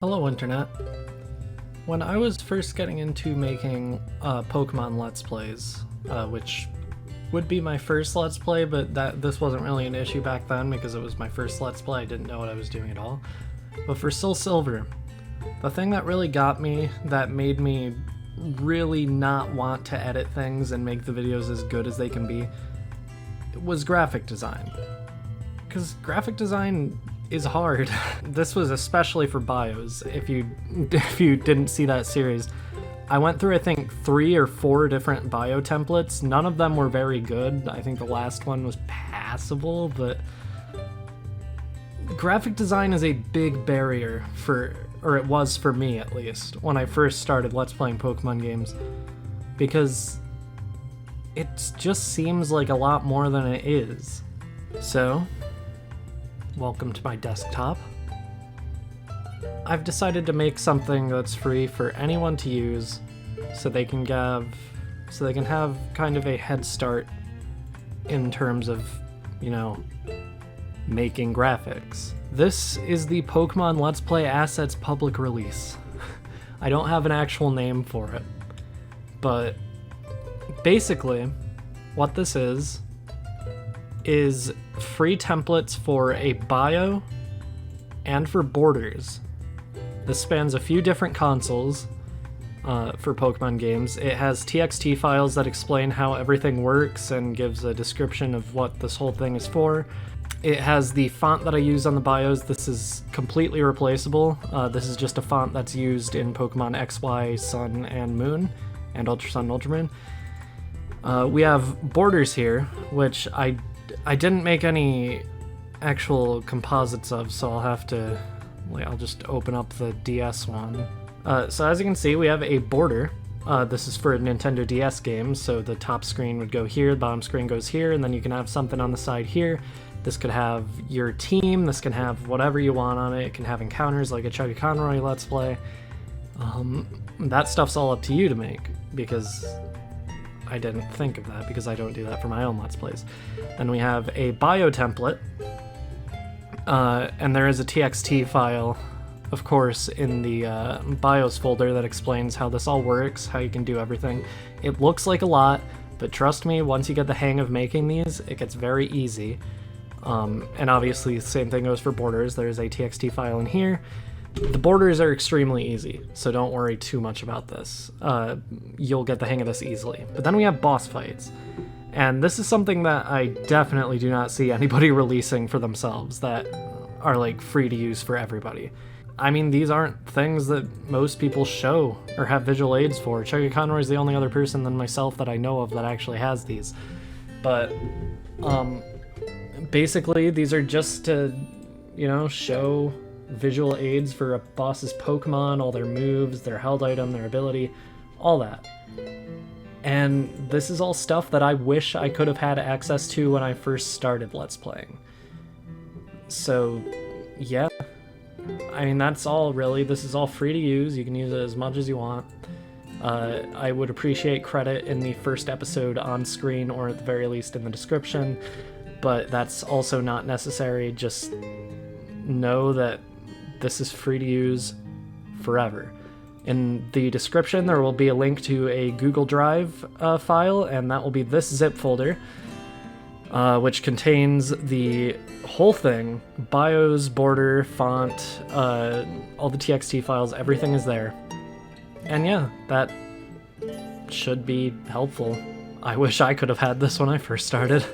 Hello Internet. When I was first getting into making Pokemon Let's Plays, which would be my first Let's Play, but this wasn't really an issue back then because it was my first Let's Play, I didn't know what I was doing at all. But for Soul Silver, the thing that really got me, that made me really not want to edit things and make the videos as good as they can be, was graphic design. Because graphic design is hard. This was especially for bios. If you didn't see that series, I went through I think 3 or 4 different bio templates. None of them were very good. I think the last one was passable, but graphic design is a big barrier or it was for me at least, when I first started Let's Playing Pokemon games, because it just seems like a lot more than it is. So, welcome to my desktop. I've decided to make something that's free for anyone to use so they can have kind of a head start in terms of, you know, making graphics. This is the Pokemon Let's Play Assets public release. I don't have an actual name for it, but basically what this is free templates for a bio and for borders. This spans a few different consoles for Pokemon games. It has TXT files that explain how everything works and gives a description of what this whole thing is for. It has the font that I use on the bios. This is completely replaceable. This is just a font that's used in Pokemon XY, Sun, and Moon, and Ultra Sun, Ultra Moon. We have borders here, which I didn't make any actual composites of, so I'll just open up the DS one. So as you can see, we have a border. This is for a Nintendo DS game, so the top screen would go here, the bottom screen goes here, and then you can have something on the side here. This could have your team, this can have whatever you want on it. It can have encounters like a Chugga Conroy Let's Play. That stuff's all up to you to make, because I didn't think of that, because I don't do that for my own Let's Plays. Then we have a bio template, and there is a TXT file, of course, in the BIOS folder that explains how this all works, how you can do everything. It looks like a lot, but trust me, once you get the hang of making these, it gets very easy. And obviously, the same thing goes for borders. There's a TXT file in here. The borders are extremely easy, so don't worry too much about this. You'll get the hang of this easily. But then we have boss fights. And this is something that I definitely do not see anybody releasing for themselves that are like free to use for everybody. I mean, these aren't things that most people show or have visual aids for. Chugga Conroy is the only other person than myself that I know of that actually has these. But, basically, these are just to, you know, show visual aids for a boss's Pokemon, all their moves, their held item, their ability, all that. And this is all stuff that I wish I could have had access to when I first started Let's Playing. So, yeah. I mean, that's all really. This is all free to use. You can use it as much as you want. I would appreciate credit in the first episode on screen, or at the very least in the description, but that's also not necessary. Just know that this is free to use forever. In the description, there will be a link to a Google Drive file, and that will be this zip folder, which contains the whole thing: bios, border, font, all the TXT files, everything is there. And yeah, that should be helpful. I wish I could have had this when I first started.